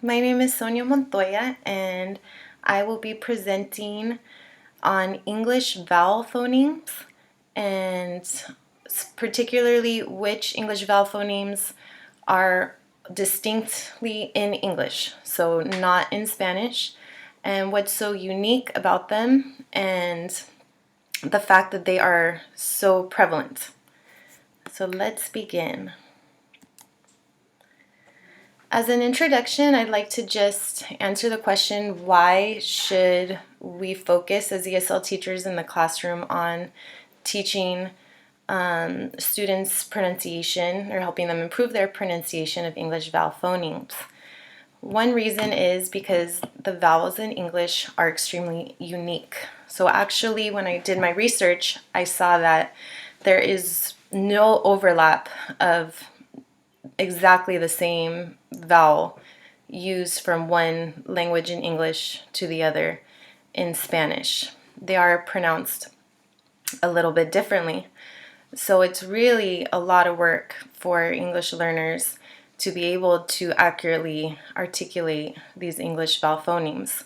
My name is Sonia Montoya, and I will be presenting on English vowel phonemes and particularly which English vowel phonemes are distinctly in English, so not in Spanish, and what's so unique about them and the fact that they are so prevalent. So let's begin. As an introduction, I'd like to just answer the question, why should we focus as ESL teachers in the classroom on teaching students pronunciation or helping them improve their pronunciation of English vowel phonemes? One reason is because the vowels in English are extremely unique. So actually, when I did my research, I saw that there is no overlap of exactly the same vowel used from one language in English to the other in Spanish. They are pronounced a little bit differently. So it's really a lot of work for English learners to be able to accurately articulate these English vowel phonemes.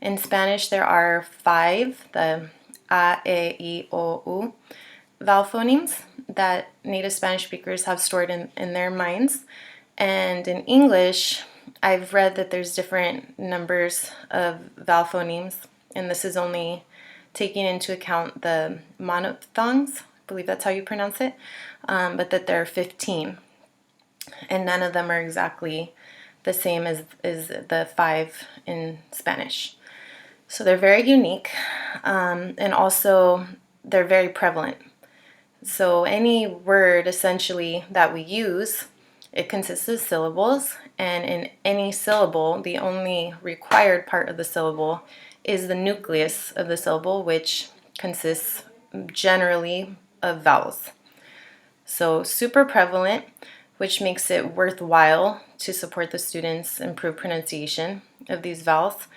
In Spanish, there are 5, the A, E, I, O, U vowel phonemes that native Spanish speakers have stored in their minds. And in English, I've read that there's different numbers of vowel phonemes, and this is only taking into account the monophthongs, I believe that's how you pronounce it, but that there are 15, and none of them are exactly the same as the 5 in Spanish. So they're very unique, and also they're very prevalent. So any word essentially that we use, it consists of syllables, and in any syllable, the only required part of the syllable is the nucleus of the syllable, which consists generally of vowels. So super prevalent, which makes it worthwhile to support the students' improved pronunciation of these vowels.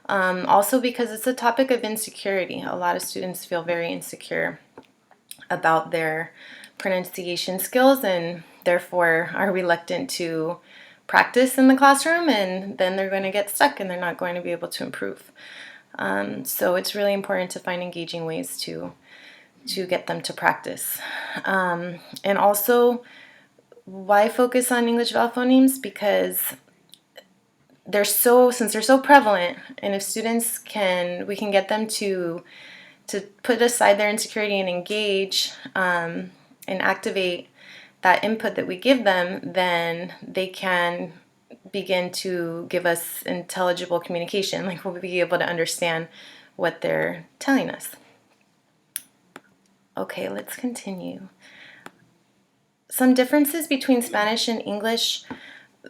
Also because it's a topic of insecurity. A lot of students feel very insecure about their pronunciation skills and therefore are reluctant to practice in the classroom, and then they're going to get stuck and they're not going to be able to improve. So it's really important to find engaging ways to get them to practice. And also, why focus on English vowel phonemes? Because since they're so prevalent, and if we can get them to put aside their insecurity and engage and activate that input that we give them, then they can begin to give us intelligible communication. Like, we'll be able to understand what they're telling us. Okay, let's continue. Some differences between Spanish and English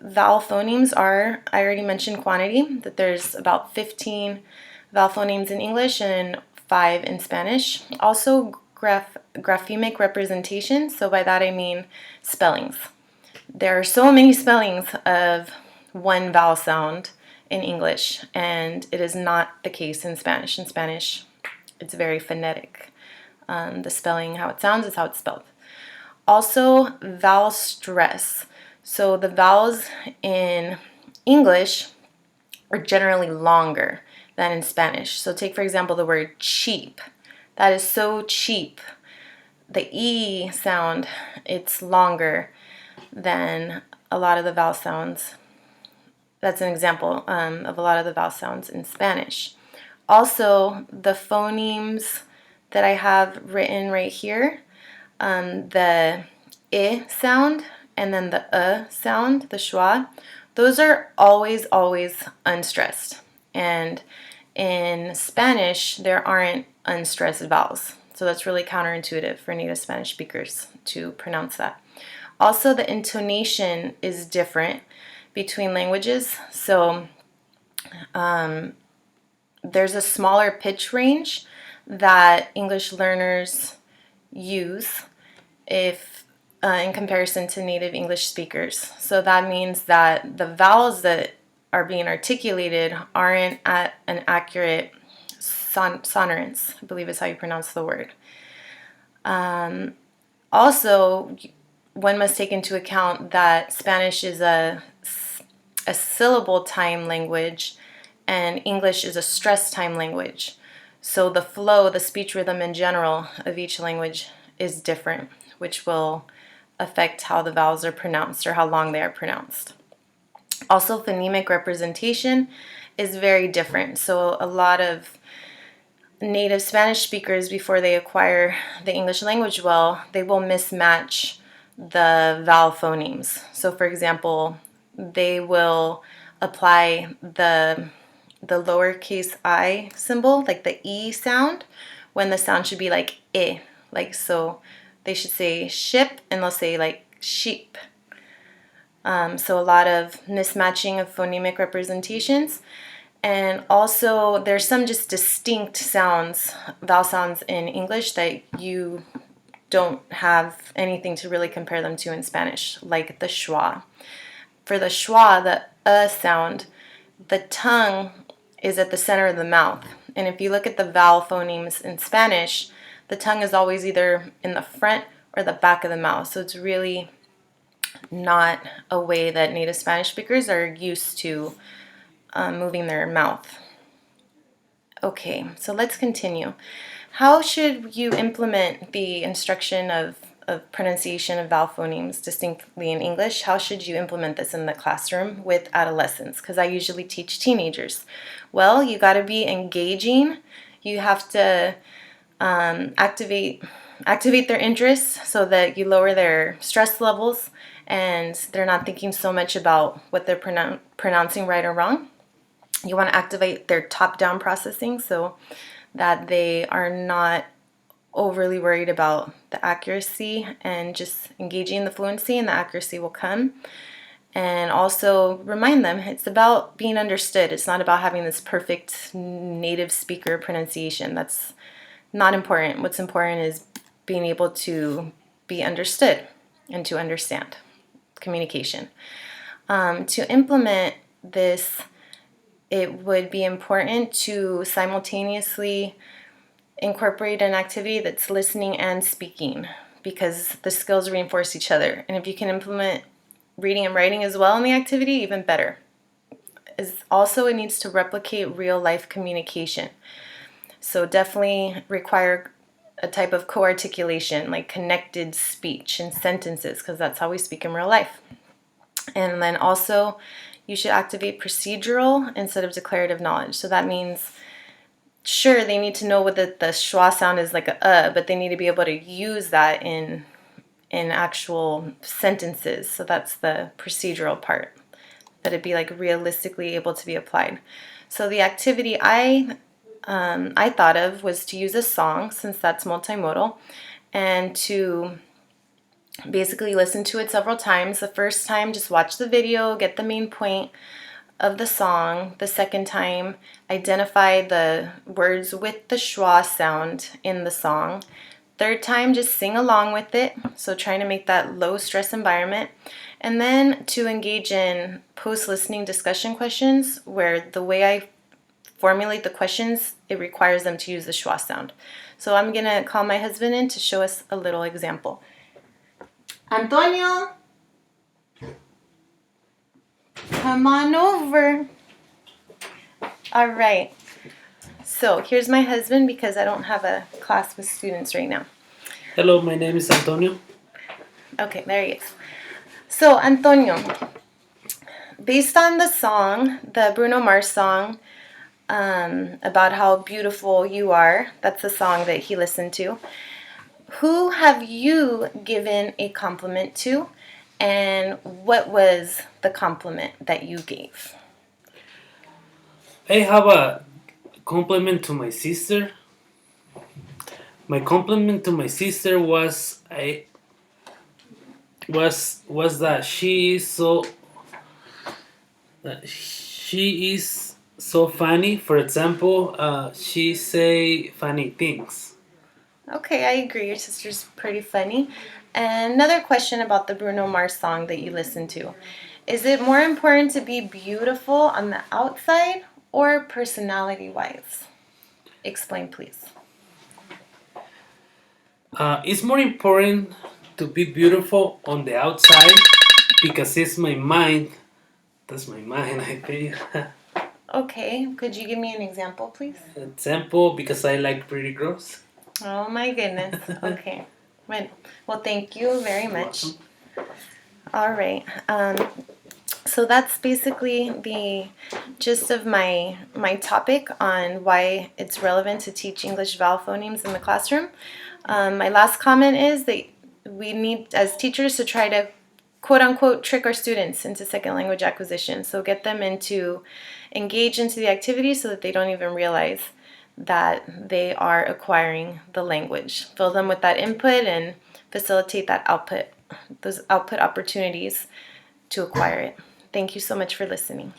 vowel phonemes are, I already mentioned quantity, that there's about 15 vowel phonemes in English and 5 in Spanish. Also, graphemic representation, so by that I mean spellings. There are so many spellings of one vowel sound in English, and it is not the case in Spanish. In Spanish, it's very phonetic. The spelling, how it sounds, is how it's spelled. Also, vowel stress. So the vowels in English are generally longer than in Spanish. So take, for example, the word cheap. That is so cheap. The E sound, it's longer than a lot of the vowel sounds. That's an example of a lot of the vowel sounds in Spanish. Also, the phonemes that I have written right here, the I sound and then the sound, the schwa, those are always unstressed. And in Spanish, there aren't unstressed vowels. So that's really counterintuitive for native Spanish speakers to pronounce that. Also, the intonation is different between languages. So there's a smaller pitch range that English learners use if in comparison to native English speakers. So that means that the vowels that are being articulated aren't at an accurate sonorance, I believe is how you pronounce the word. Also, one must take into account that Spanish is a a syllable time language, and English is a stress time language. So the flow, the speech rhythm in general of each language is different, which will affect how the vowels are pronounced or how long they are pronounced. Also, phonemic representation is very different. So a lot of native Spanish speakers, before they acquire the English language well, they will mismatch the vowel phonemes. So for example, they will apply the lowercase I symbol, like the E sound, when the sound should be like I. Like, so they should say ship and they'll say like sheep. So a lot of mismatching of phonemic representations. And also there's some just distinct sounds, vowel sounds in English that you don't have anything to really compare them to in Spanish, like the schwa. For the schwa, the sound, the tongue is at the center of the mouth. And if you look at the vowel phonemes in Spanish, the tongue is always either in the front or the back of the mouth. So it's really not a way that native Spanish speakers are used to moving their mouth. Okay, so let's continue. How should you implement the instruction of pronunciation of vowel phonemes distinctly in English? How should you implement this in the classroom with adolescents? Because I usually teach teenagers. Well, you got to be engaging. You have to activate their interests so that you lower their stress levels and they're not thinking so much about what they're pronouncing right or wrong. You want to activate their top-down processing so that they are not overly worried about the accuracy and just engaging the fluency, and the accuracy will come. And also remind them it's about being understood. It's not about having this perfect native speaker pronunciation. That's not important. What's important is being able to be understood and to understand communication. To implement this, it would be important to simultaneously incorporate an activity that's listening and speaking, because the skills reinforce each other. And if you can implement reading and writing as well in the activity, even better. Also, it needs to replicate real life communication. So definitely require a type of co-articulation, like connected speech and sentences, because that's how we speak in real life. And then also, you should activate procedural instead of declarative knowledge. So that means, sure, they need to know what the schwa sound is, like a, but they need to be able to use that in actual sentences. So that's the procedural part, that it be like realistically able to be applied. So the activity I thought of was to use a song, since that's multimodal, and to basically listen to it several times. The first time, just watch the video, get the main point of the song. The second time, identify the words with the schwa sound in the song. Third time, just sing along with it, so trying to make that low stress environment. And then to engage in post-listening discussion questions, where the way I formulate the questions, it requires them to use the schwa sound. So I'm going to call my husband in to show us a little example. Antonio, come on over. All right. So here's my husband, because I don't have a class with students right now. Hello, my name is Antonio. Okay, there he is. So Antonio, based on the song, the Bruno Mars song, about how beautiful you are, that's the song that he listened to, who have you given a compliment to, and what was the compliment that you gave? I have a compliment to my sister. My compliment to my sister was that she is so funny. For example, she say funny things. Okay, I agree. Your sister's pretty funny. And another question about the Bruno Mars song that you listened to. Is it more important to be beautiful on the outside or personality-wise? Explain, please. It's more important to be beautiful on the outside, because it's my mind That's my mind, I think. Okay, could you give me an example, please? Example, because I like pretty girls. Oh my goodness. Okay. Well, thank you very You're much. welcome. All right. So that's basically the gist of my topic on why it's relevant to teach English vowel phonemes in the classroom. My last comment is that we need, as teachers, to try to quote unquote trick our students into second language acquisition. So get them into engage into the activity so that they don't even realize that they are acquiring the language. Fill them with that input and facilitate that output, those output opportunities to acquire it. Thank you so much for listening.